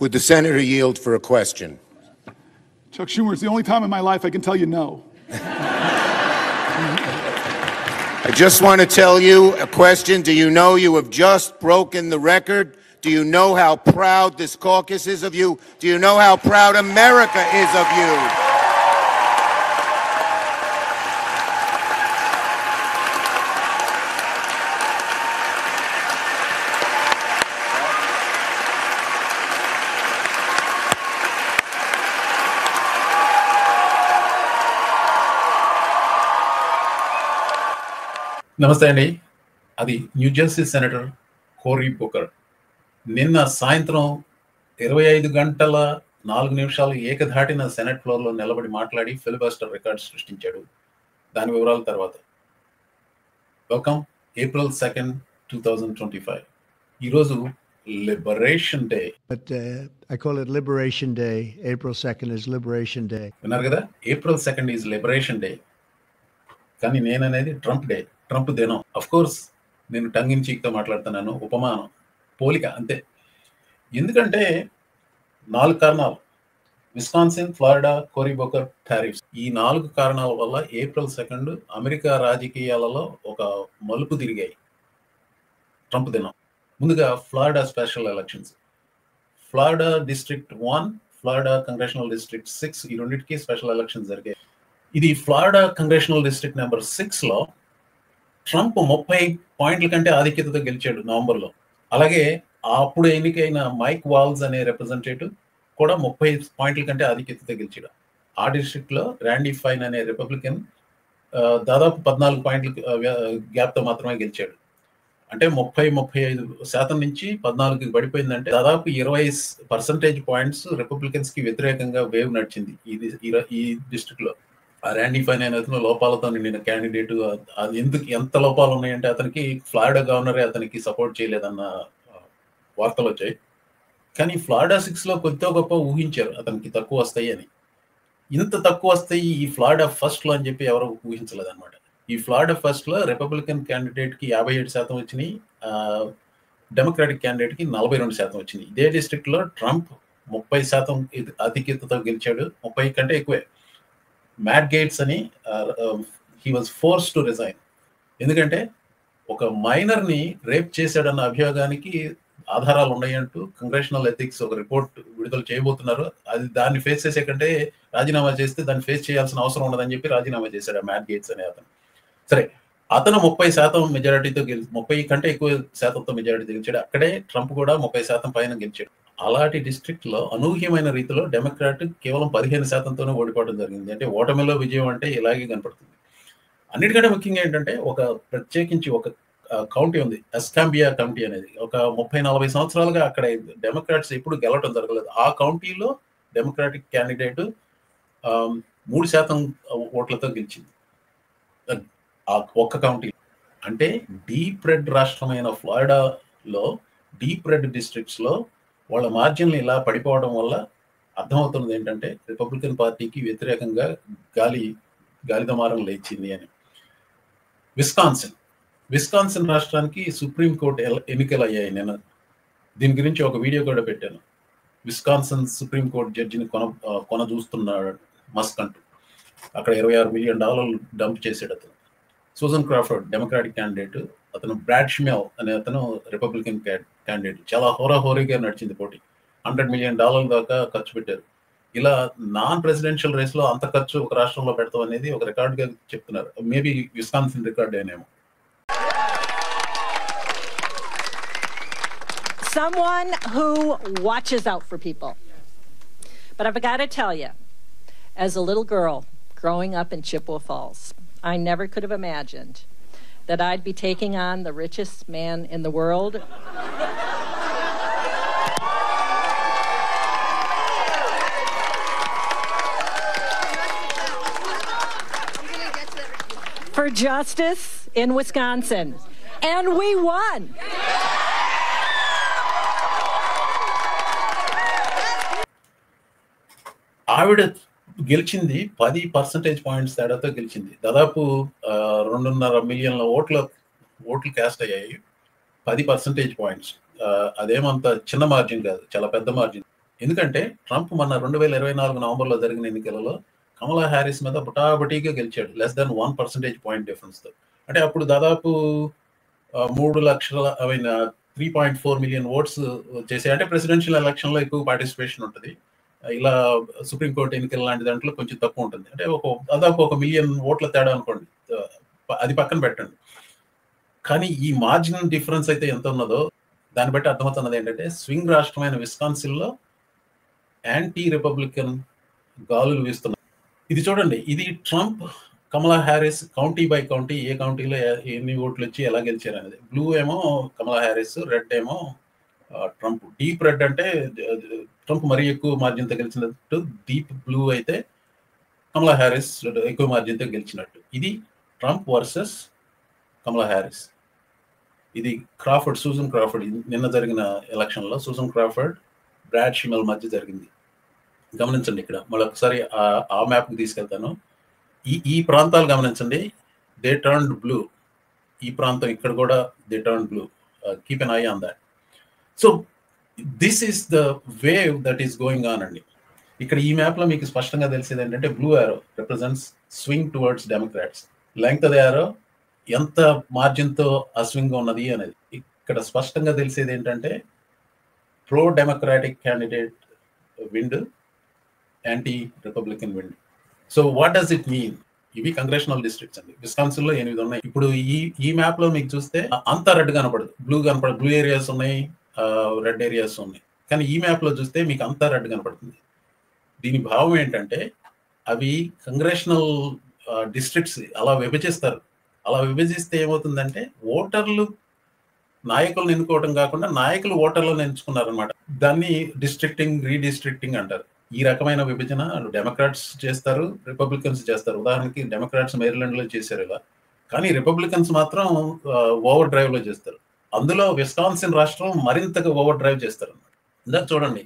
Would the senator yield for a question? Chuck Schumer, it's the only time in my life I can tell you no. I just want to tell you a question. Do you know you have just broken the record? Do you know how proud this caucus is of you? Do you know how proud America is of you? నమస్తే అండి. అది New Jersey senator కోరీ Booker నిన్న సాయంత్రం 25 గంటల 4 నిమిషాలు ఏకధాటిన senate ఫ్లోర్లో నిలబడి మాట్లాడి ఫిలిబస్టర్ రికార్డ్ సృష్టించాడు. దాని వివరాల తర్వాత. Welcome April 2nd, 2025. ఈరోజు liberation day. I call it Liberation Day. April 2nd is Liberation Day. విన్నారు కదా, April 2nd is liberation day. కానీ నేననేది ట్రంప్ డే, ట్రంప్ దినం. అఫ్ కోర్స్ నేను టంగ్ ఇన్ చీక్తో మాట్లాడుతున్నాను, ఉపమానం, పోలిక అంతే. ఎందుకంటే 4 కారణాలు: విస్కాన్సిన్, ఫ్లోరిడా, కోరీ బూకర్, టారిఫ్స్. ఈ 4 కారణాల వల్ల ఏప్రిల్ 2 అమెరికా రాజకీయాలలో ఒక మలుపు తిరిగాయి. ట్రంప్ దినం. ముందుగా Florida special elections. Florida district 1, Florida congressional district 6, ఈ రెండింటికి స్పెషల్ ఎలక్షన్స్ జరిగాయి. ఇది ఫ్లోరిడా కంగ్రెషనల్ డిస్ట్రిక్ట్ నెంబర్ 6లో ట్రంప్ 30 పాయింట్ల కంటే ఆధిక్యతతో గెలిచాడు నవంబర్లో. అలాగే అప్పుడు ఎన్నికైన మైక్ వాల్స్ అనే రిప్రజెంటేటివ్ కూడా 30 పాయింట్ల కంటే ఆధిక్యతతో గెలిచాడు. ఆ డిస్ట్రిక్ట్లో ర్యాండీ ఫైన్ అనే రిపబ్లికన్ దాదాపు 14 పాయింట్ల గ్యాప్తో మాత్రమే గెలిచాడు. అంటే 30-35% నుంచి 14కి పడిపోయిందంటే దాదాపు 20% పాయింట్స్ రిపబ్లికన్స్ కి వ్యతిరేకంగా వేవ్ నడిచింది ఈ డిస్ట్రిక్ట్ లో. ఆ ర్యాండీ ఫైన్ అనే అతను లోపాలతో నిండిన క్యాండిడేట్. అది ఎంత లోపాలు ఉన్నాయంటే అతనికి ఫ్లోరిడా గవర్నరే అతనికి సపోర్ట్ చేయలేదన్న వార్తలు వచ్చాయి. కానీ ఫ్లోరిడా 6లో కొద్దిగా గొప్ప ఊహించారు అతనికి తక్కువ వస్తాయి అని. ఇంత తక్కువ వస్తాయి ఈ ఫ్లోరిడా ఫస్ట్లో అని చెప్పి ఎవరు ఊహించలేదన్నమాట. ఈ ఫ్లోరిడా ఫస్ట్లో రిపబ్లికన్ క్యాండిడేట్కి 57% వచ్చినాయి, డెమోక్రాటిక్ క్యాండిడేట్కి 42% వచ్చినాయి. ఇదే డిస్ట్రిక్ట్లో ట్రంప్ 30% ఆధిక్యతతో గెలిచాడు, 30 కంటే ఎక్కువే. మ్యాట్ గేట్స్ అని he was force to resign. ఎందుకంటే ఒక మైనర్ని రేప్ చేశాడన్న అభియోగానికి ఆధారాలు ఉన్నాయంటూ కంగ్రెషనల్ ఎథిక్స్ ఒక రిపోర్ట్ విడుదల చేయబోతున్నారు. అది దాన్ని ఫేస్ చేసే కంటే రాజీనామా చేస్తే దాన్ని ఫేస్ చేయాల్సిన అవసరం ఉండదని చెప్పి రాజీనామా చేశాడు మ్యాట్ గేట్స్ అనే అతను. సరే, అతను 30% మెజారిటీతో 30 కంటే ఎక్కువ శాతంతో మెజారిటీతో గెలిచాడు. అక్కడే ట్రంప్ కూడా 30% పైన గెలిచాడు. అలాంటి డిస్ట్రిక్ట్ లో అనూహ్యమైన రీతిలో డెమోక్రాట్ కేవలం 15%తోనే ఓడిపోవడం జరిగింది. అంటే ఓటమిలో విజయం అంటే ఇలాగే కనపడుతుంది. అన్నిటికంటే ముఖ్యంగా ఏంటంటే ప్రత్యేకించి ఒక కౌంటీ ఉంది, ఎస్కాంబియా కౌంటీ అనేది. ఒక 30-40 సంవత్సరాలుగా అక్కడ డెమోక్రాట్స్ ఎప్పుడు గెలవటం జరగలేదు. ఆ కౌంటీలో డెమోక్రాటిక్ క్యాండిడేట్ 3% ఓట్లతో గెలిచింది ఆ ఒక్క కౌంటీ. అంటే డీప్ రెడ్ రాష్ట్రమైన ఫ్లోరిడాలో డీప్ రెడ్ డిస్ట్రిక్ట్స్ లో వాళ్ళ మార్జిన్లు ఇలా పడిపోవడం వల్ల అర్థమవుతున్నది ఏంటంటే రిపబ్లికన్ పార్టీకి వ్యతిరేకంగా గాలిదమారం లేచింది అని. విస్కాన్సిన్ రాష్ట్రానికి సుప్రీంకోర్టు ఎన్నికలు అయ్యాయి. నేను దీని గురించి ఒక వీడియో కూడా పెట్టాను. విస్కాన్సిన్ సుప్రీంకోర్టు జడ్జిని కొన చూస్తున్నాడు మస్క్ అంటూ. అక్కడ $26 మిలియన్ డంప్ చేశాడు అతను. సూజన్ క్రాఫర్డ్ డెమోక్రాటిక్ క్యాండిడేట్, అతను బ్రాడ్ షిమెల్ అనే అతను రిపబ్లికన్ క్యాండిడేట్. చాలా హోరాహోరీగా నడిచింది పోటీ. $100 మిలియన్ దాకా ఖర్చు పెట్టారు. ఇలా నాన్ ప్రెసిడెన్షియల్ రేస్ లో అంత ఖర్చు ఒక రాష్ట్రంలో పెడతాం అనేది ఒక రికార్డ్ గా చెప్తున్నారు. మేబీ విస్కాన్సిన్ రికార్డ్ అయినేమో. Someone who watches out for people. But I've got to tell you, as a little girl growing up in Chippewa Falls, I never could have imagined that I'd be taking on the richest man in the world. For justice in Wisconsin. And we won. ఆవిడ గెలిచింది 10% points తేడాతో గెలిచింది. దాదాపు 2.5 మిలియన్ల ఓట్లు caste అయ్యాయి. 10% points. అదేమంత చిన్న margin కాదు, చాలా పెద్ద మార్జిన్. ఎందుకంటే ట్రంప్ మొన్న 2024 నవంబర్లో జరిగిన ఎన్నికలలో కమలా హ్యారిస్ మీద బుటాబుటీగా గెలిచాడు, లెస్ దాన్ 1% పాయింట్ డిఫరెన్స్తో. అంటే అప్పుడు దాదాపు 3 లక్షల 3.4 మిలియన్ ఓట్స్ చేసే, అంటే ప్రెసిడెన్షియల్ ఎలక్షన్లో ఎక్కువ పార్టిసిపేషన్ ఉంటుంది, ఇలా సుప్రీంకోర్టు ఎన్నికల లాంటి దాంట్లో కొంచెం తక్కువ ఉంటుంది. అంటే దాదాపు 1 మిలియన్ ఓట్ల తేడా అనుకోండి, అది పక్కన పెట్టండి. కానీ ఈ మార్జినల్ డిఫరెన్స్ అయితే ఎంత ఉన్నదో దాన్ని బట్టి అర్థమవుతున్నది ఏంటంటే, స్వింగ్ రాష్ట్రమైన విస్కాన్సిన్లో యాంటీ రిపబ్లికన్ గాలులు వీస్తున్నారు. ఇది చూడండి, ఇది Trump Kamala Harris county by county, ఏ కౌంటీలో ఎన్ని ఓట్లు వచ్చి ఎలా గెలిచారు అనేది. బ్లూ ఏమో కమలా హ్యారిస్, రెడ్ ఏమో ట్రంప్. డీప్ రెడ్ అంటే ట్రంప్ మరీ ఎక్కువ మార్జిన్తో గెలిచినట్టు, డీప్ బ్లూ అయితే కమలా హ్యారిస్ ఎక్కువ మార్జిన్తో గెలిచినట్టు. ఇది ట్రంప్ వర్సెస్ కమలా హ్యారిస్. ఇది సూజన్ క్రాఫర్డ్ నిన్న జరిగిన ఎలక్షన్లో సూజన్ క్రాఫర్డ్, బ్రాడ్ షిమెల్ మధ్య జరిగింది. గమనించండి, ఇక్కడ మళ్ళీ ఒకసారి ఆ మ్యాప్కి తీసుకెళ్తాను. ఈ ప్రాంతాలు గమనించండి, దే టర్న్డ్ బ్లూ. ఈ ప్రాంతం ఇక్కడ కూడా they turn blue. Keep N I on that. So this is the wave that is going on అండి. ఇక్కడ ఈ మ్యాప్లో మీకు స్పష్టంగా తెలిసేది ఏంటంటే, blue arrow represents swing towards Democrats, length of the arrow ఎంత మార్జిన్తో ఆ స్వింగ్ ఉన్నది అనేది. ఇక్కడ స్పష్టంగా తెలిసేది ఏంటంటే, pro democratic candidate wind, anti Republican wind. So what does it mean? ఇవి కంగ్రెషనల్ డిస్ట్రిక్ట్స్ అండి. విస్కాన్సిన్లో 8 ఉన్నాయి. ఇప్పుడు ఈ మ్యాప్ లో మీకు చూస్తే అంతా రెడ్ కనపడదు, బ్లూ కనపడదు. బ్లూ ఏరియాస్ ఉన్నాయి, రెడ్ ఏరియాస్ ఉన్నాయి. కానీ ఈ మ్యాప్ లో చూస్తే మీకు అంతా రెడ్ కనపడుతుంది. దీని భావం ఏంటంటే, అవి కంగ్రెషనల్ డిస్ట్రిక్ట్స్ అలా విభజిస్తారు. అలా విభజిస్తే ఏమవుతుందంటే, ఓటర్లు నాయకులను ఎన్నుకోవడం కాకుండా నాయకులు ఓటర్లను ఎంచుకున్నారనమాట. దాన్ని డిస్ట్రిక్టింగ్, రీడిస్ట్రిక్టింగ్ అంటారు. ఈ రకమైన విభజన డెమోక్రాట్స్ చేస్తారు, రిపబ్లికన్స్ చేస్తారు. ఉదాహరణకి డెమోక్రాట్స్ మేరీలాండ్ లో చేశారు ఇలా, కానీ రిపబ్లికన్స్ మాత్రం ఓవర్ డ్రైవ్ లో చేస్తారు. అందులో విస్కాన్సిన్ రాష్ట్రం మరింతగా ఓవర్ డ్రైవ్ చేస్తారు అన్నమాట. ఇందాక చూడండి,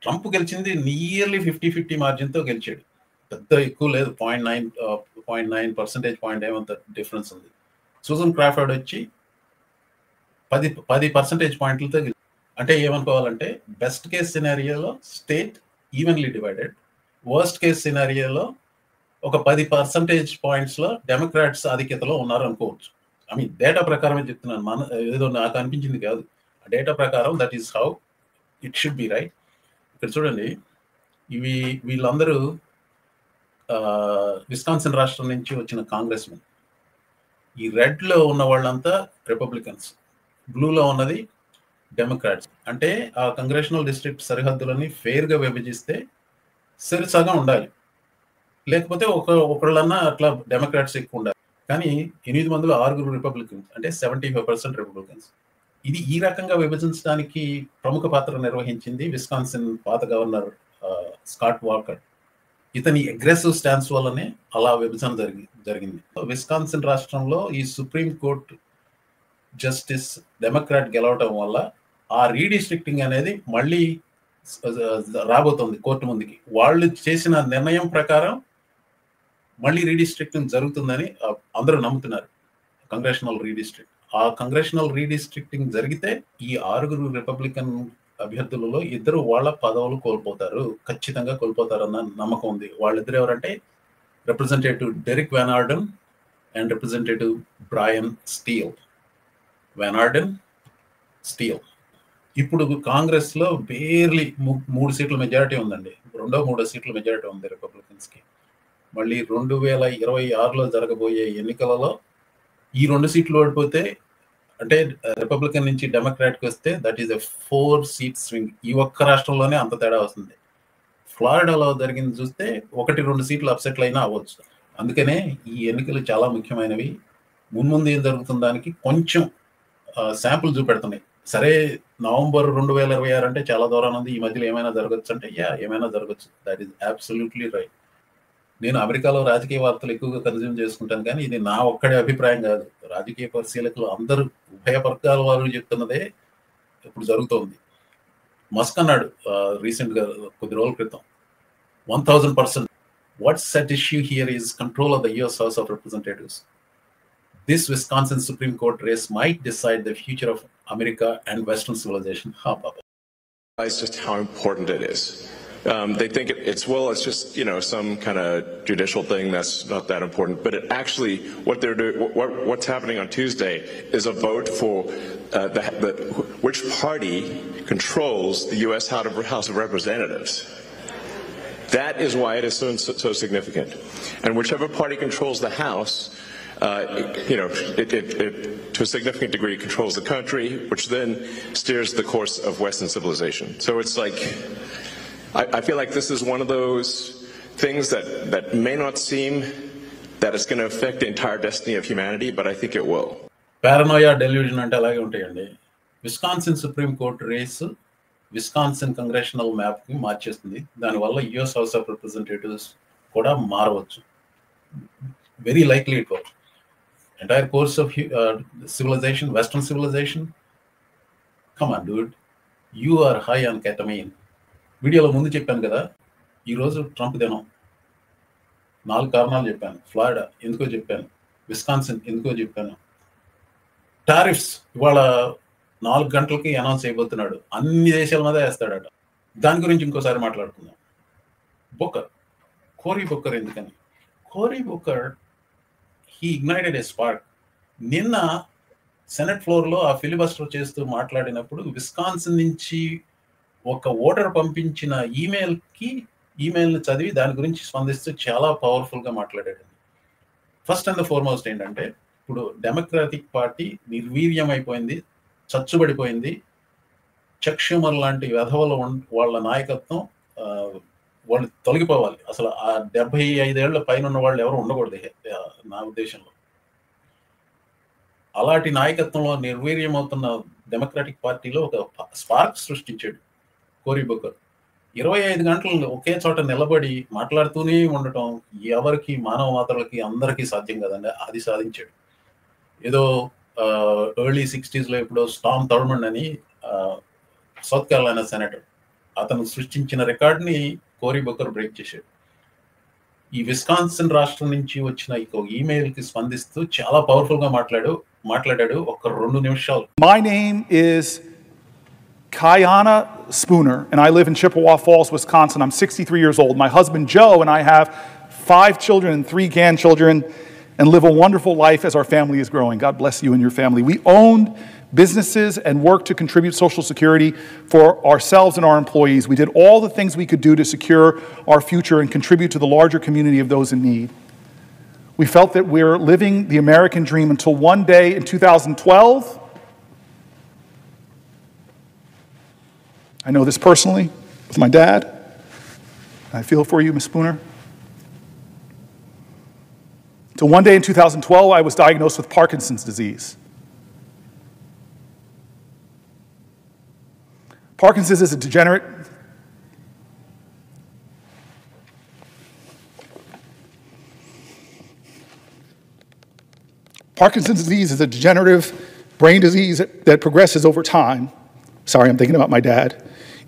ట్రంప్ గెలిచింది నియర్లీ 50-50 మార్జిన్తో గెలిచాడు. పెద్ద ఎక్కువ లేదు, 0.9% పాయింట్ ఏమంత డిఫరెన్స్ ఉంది. సూజన్ క్రాఫర్డ్ వచ్చి 10% పాయింట్లతో గెలిచాడు. అంటే ఏమనుకోవాలంటే, బెస్ట్ కేస్ సినారియోలో state evenly divided, worst case సినారియోలో ఒక 10% పాయింట్స్లో డెమోక్రాట్స్ ఆధిక్యతలో ఉన్నారు అనుకోవచ్చు. ఐ మీన్ డేటా ప్రకారమే చెప్తున్నాను, ఏదో నాకు అనిపించింది కాదు. ఆ డేటా ప్రకారం that is how it should be, right? ఇక్కడ చూడండి, వీళ్ళందరూ విస్కాన్సిన్ రాష్ట్రం నుంచి వచ్చిన కాంగ్రెస్ మెన్. ఈ రెడ్లో ఉన్న వాళ్ళంతా రిపబ్లికన్స్, బ్లూలో ఉన్నది డెమోక్రాట్స్. అంటే ఆ కంగ్రెషనల్ డిస్ట్రిక్ట్ సరిహద్దులని ఫెయిర్గా విభజిస్తే సరిసగా ఉండాలి, లేకపోతే ఒకళ్ళన్నా అట్లా డెమోక్రాట్స్ ఎక్కువ ఉండాలి. కానీ 8 మందిలో 6 రిపబ్లికన్స్, అంటే 75% రిపబ్లికన్స్. ఇది ఈ రకంగా విభజించడానికి ప్రముఖ పాత్ర నిర్వహించింది విస్కాన్సిన్ పాత గవర్నర్ స్కాట్ వాకర్. ఇతని అగ్రెసివ్ స్టాన్స్ వల్లనే అలా విభజన జరిగింది. విస్కాన్సిన్ రాష్ట్రంలో ఈ సుప్రీం కోర్టు జస్టిస్ డెమోక్రాట్ గెలవటం వల్ల ఆ రీడిస్ట్రిక్టింగ్ అనేది మళ్ళీ రాబోతుంది కోర్టు ముందుకి. వాళ్ళు చేసిన నిర్ణయం ప్రకారం మళ్ళీ రీడిస్ట్రిక్టింగ్ జరుగుతుందని అందరూ నమ్ముతున్నారు. కంగ్రెషనల్ రీడిస్ట్రిక్ట్, ఆ కంగ్రెషనల్ రీడిస్ట్రిక్టింగ్ జరిగితే ఈ 6 రిపబ్లికన్ అభ్యర్థులలో 2 వాళ్ళ పదవులు కోల్పోతారు, ఖచ్చితంగా కోల్పోతారన్న నమ్మకం ఉంది. వాళ్ళిద్దరు ఎవరంటే representative Derrick Van Orden and representative Bryan Steil. Van Orden, Steil. ఇప్పుడు కాంగ్రెస్ లో బేర్లీ 3 సీట్ల మెజారిటీ ఉందండి. 2-3 సీట్ల మెజారిటీ ఉంది రిపబ్లికన్స్ కి. మళ్ళీ 2026లో జరగబోయే ఎన్నికలలో ఈ 2 సీట్లు ఓడిపోతే, అంటే రిపబ్లికన్ నుంచి డెమోక్రాట్కి వస్తే, that is a 4 seat swing. ఈ ఒక్క రాష్ట్రంలోనే అంత తేడా వస్తుంది. ఫ్లారిడాలో జరిగింది చూస్తే 1-2 సీట్లు అప్సెట్లు అయినా అవ్వచ్చు. అందుకనే ఈ ఎన్నికలు చాలా ముఖ్యమైనవి. ముందు ఏం జరుగుతుంది దానికి కొంచెం శాంపుల్ చూపెడుతున్నాయి. సరే, నవంబర్ 2026 అంటే చాలా దూరం ఉంది, ఈ మధ్యలో ఏమైనా జరగచ్చు అంటే, ఏమైనా జరగచ్చు. That is absolutely right. నేను అమెరికాలో రాజకీయ వార్తలు ఎక్కువగా కన్జ్యూమ్ చేసుకుంటాను, కానీ ఇది నా ఒక్కడే అభిప్రాయం కాదు. రాజకీయ పరిశీలకులు అందరూ, ఉభయ వర్గాల వారు చెప్తున్నదే ఇప్పుడు జరుగుతోంది. మస్క్ అన్నాడు రీసెంట్గా, కొద్ది రోజుల క్రితం, 1000%. What's at issue here is control of the US House of Representatives. This Wisconsin Supreme Court race might decide the future of America and Western civilization. realize just how important it is. They think it's just, some kind of judicial thing that's not that important. But it actually, what's happening on Tuesday is a vote for which party controls the U.S. House of Representatives. That is why it is so significant. And whichever party controls the House, it to a significant degree controls the country, which then steers the course of Western civilization. So it's like, I feel like this is one of those things that may not seem that it's going to affect the entire destiny of humanity, but I think it will. Paranoia delusion అంటే అలాగే ఉంటాయండి. Wisconsin supreme court race Wisconsin congressional మ్యాప్కి మార్చేస్తుంది. దానివల్ల US house of representatives కూడా మారవచ్చు. Very likely it work. Entire course of civilization, Western civilization, come on dude, you are high on ketamine. వీడియోలో ముందు చెప్పాను కదా, ఈరోజు ట్రంప్ దినం. 4 కారణాలు చెప్పాను. ఫ్లారిడా ఎందుకో చెప్పాను, విస్కాన్సిన్ ఎందుకో చెప్పాను. టారిఫ్స్ ఇవాళ 4 గంటలకి అనౌన్స్ అయిపోతున్నాడు. అన్ని దేశాల మీద వేస్తాడట. దాని గురించి ఇంకోసారి మాట్లాడుకుందాం. బుక్కర్, కోరీ బుక్కర్ ఎందుకని? కోరీ Booker he ignited A spark. నిన్న సెనెట్ ఫ్లోర్లో ఆ ఫిలిబస్టర్ చేస్తూ మాట్లాడినప్పుడు విస్కాన్సిన్ నుంచి ఒక ఓటర్ పంపించిన ఈమెయిల్ని చదివి దాని గురించి స్పందిస్తూ చాలా పవర్ఫుల్గా మాట్లాడాడు. ఫస్ట్ అండ్ ఫార్మోస్ట్ ఏంటంటే, ఇప్పుడు డెమోక్రాటిక్ పార్టీ నిర్వీర్యం అయిపోయింది, చచ్చుబడిపోయింది. చక్ షూమర్ లాంటి వెధవల వాళ్ళ నాయకత్వం వాళ్ళు తొలగిపోవాలి. అసలు ఆ 75 ఏళ్ల పైన ఉన్న వాళ్ళు ఎవరు ఉండకూడదు నా ఉద్దేశంలో. అలాంటి నాయకత్వంలో నిర్వీర్యం అవుతున్న డెమోక్రాటిక్ పార్టీలో ఒక స్పార్క్ సృష్టించాడు కోరీ బుక్కర్. 25 గంటలు ఒకే చోట నిలబడి మాట్లాడుతూనే ఉండటం ఎవరికి, మానవ మాతృలకి అందరికీ సాధ్యం కదండి. అది సాధించాడు. ఏదో ఎర్లీ 60s ఇప్పుడు స్టామ్ థర్మన్ అని సౌత్ కేరళైనా సెనేటర్, అతను సృష్టించిన రికార్డ్ని కోరీ బుక్కర్ బ్రేక్ చేశాడు. ఈ విస్కాన్సిన్ రాష్ట్రం నుంచి వచ్చిన ఈమెయిల్కి స్పందిస్తూ చాలా పవర్ఫుల్గా మాట్లాడాడు. ఒక 2 నిమిషాలు. My name is Kayana Spooner, and I live in Chippewa Falls, Wisconsin. I'm 63 years old. My husband, Joe, and I have 5 children and 3 grandchildren and live a wonderful life as our family is growing. God bless you and your family. We owned businesses and worked to contribute Social Security for ourselves and our employees. We did all the things we could do to secure our future and contribute to the larger community of those in need. We felt that we're living the American dream until one day in 2012, I know this personally with my dad. I feel for you, Ms. Spooner. Till one day in 2012, I was diagnosed with Parkinson's disease. Parkinson's is a degenerate Parkinson's disease is a degenerative brain disease that progresses over time. Sorry, I'm thinking about my dad.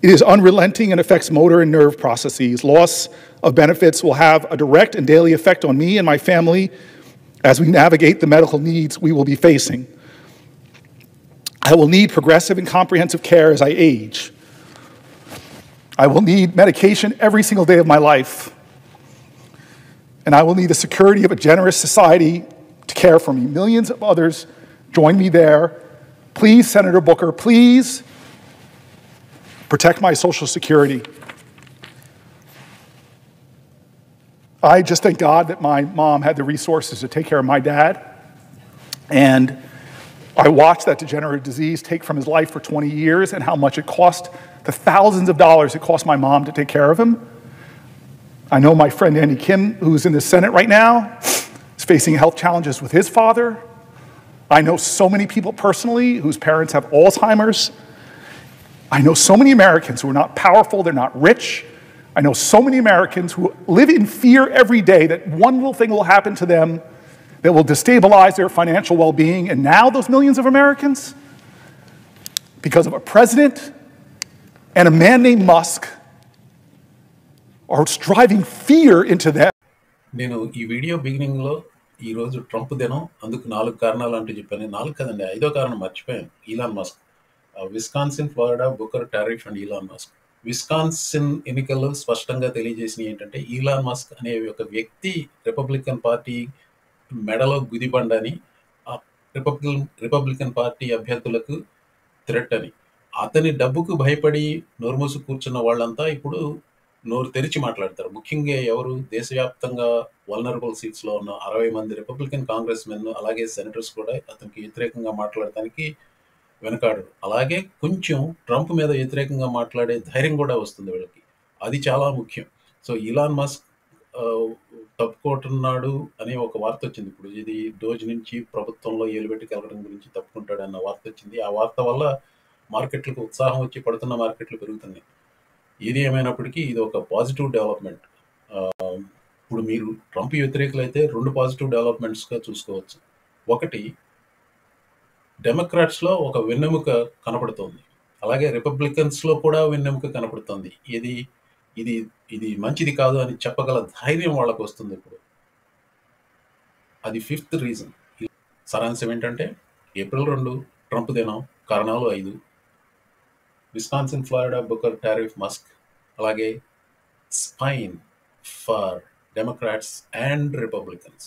It is unrelenting and affects motor and nerve processes. Loss of benefits will have a direct and daily effect on me and my family as we navigate the medical needs we will be facing. I will need progressive and comprehensive care as I age. I will need medication every single day of my life. And I will need the security of a generous society to care for me. Millions of others join me there. Please, Senator Booker, please protect my Social Security. I just thank God that my mom had the resources to take care of my dad. And I watched that degenerative disease take from his life for 20 years and how much it cost, the thousands of dollars it cost my mom to take care of him. I know my friend Andy Kim, who's in the Senate right now, is facing health challenges with his father. I know so many people personally whose parents have Alzheimer's. I know so many Americans who are not powerful, they're not rich. I know so many Americans who live in fear every day that one little thing will happen to them that will destabilize their financial well-being. And now those millions of Americans, because of a president and a man named Musk, are driving fear into them. నేను ఈ video బిగినింగ్లో ఈరోజు Trump దినం, అందుకు 4 కారణాలు అంటూ చెప్పాను. 4 కదండి, 5వ కారణం మర్చిపోయాను. Elon Musk. Wisconsin, Florida, Booker, tariff and Elon Musk. Wisconsin ఎన్నికల్లో స్పష్టంగా తెలియజేసినవి ఏంటంటే ఈలాన్ మస్క్ అనే ఒక వ్యక్తి రిపబ్లికన్ పార్టీ మెడలో గుదిబండని, ఆ రిపబ్లికన్ పార్టీ అభ్యర్థులకు థ్రెట్ అని. అతని డబ్బుకు భయపడి నోరుమూసి కూర్చున్న వాళ్ళంతా ఇప్పుడు నోరు తెరిచి మాట్లాడతారు. ముఖ్యంగా ఎవరు? దేశవ్యాప్తంగా వల్నరబుల్ సీట్స్లో ఉన్న 60 మంది రిపబ్లికన్ కాంగ్రెస్ మెన్ అలాగే సెనేటర్స్ కూడా అతనికి వ్యతిరేకంగా మాట్లాడటానికి వెనకాడరు. అలాగే కొంచెం ట్రంప్ మీద వ్యతిరేకంగా మాట్లాడే ధైర్యం కూడా వస్తుంది వీళ్ళకి. అది చాలా ముఖ్యం. సో ఇలాన్ మస్క్ తప్పుకుంటున్నాడు అనే ఒక వార్త వచ్చింది. ఇప్పుడు ఇది డోజ్ నుంచి ప్రభుత్వంలో ఏలుబెట్టుకెళ్ళడం గురించి తప్పుకుంటాడన్న వార్త వచ్చింది. ఆ వార్త వల్ల మార్కెట్లకు ఉత్సాహం వచ్చి పడుతున్న మార్కెట్లు పెరుగుతున్నాయి. ఏది ఏమైనప్పటికీ ఇది ఒక పాజిటివ్ డెవలప్మెంట్. ఇప్పుడు మీరు ట్రంప్ వ్యతిరేకులైతే 2 పాజిటివ్ డెవలప్మెంట్స్గా చూసుకోవచ్చు. ఒకటి, డెమోక్రాట్స్లో ఒక వెన్నెముక కనపడుతోంది, అలాగే రిపబ్లికన్స్లో కూడా వెన్నెముక కనపడుతోంది. ఇది మంచిది కాదు అని చెప్పగల ధైర్యం వాళ్ళకు వస్తుంది ఇప్పుడు. అది 5th రీజన్. సారాంశం ఏంటంటే ఏప్రిల్ 2 ట్రంప్ దినం, కారణాలు 5: Wisconsin, Florida, Booker, tariff, Musk. అలాగే spine for Democrats and Republicans.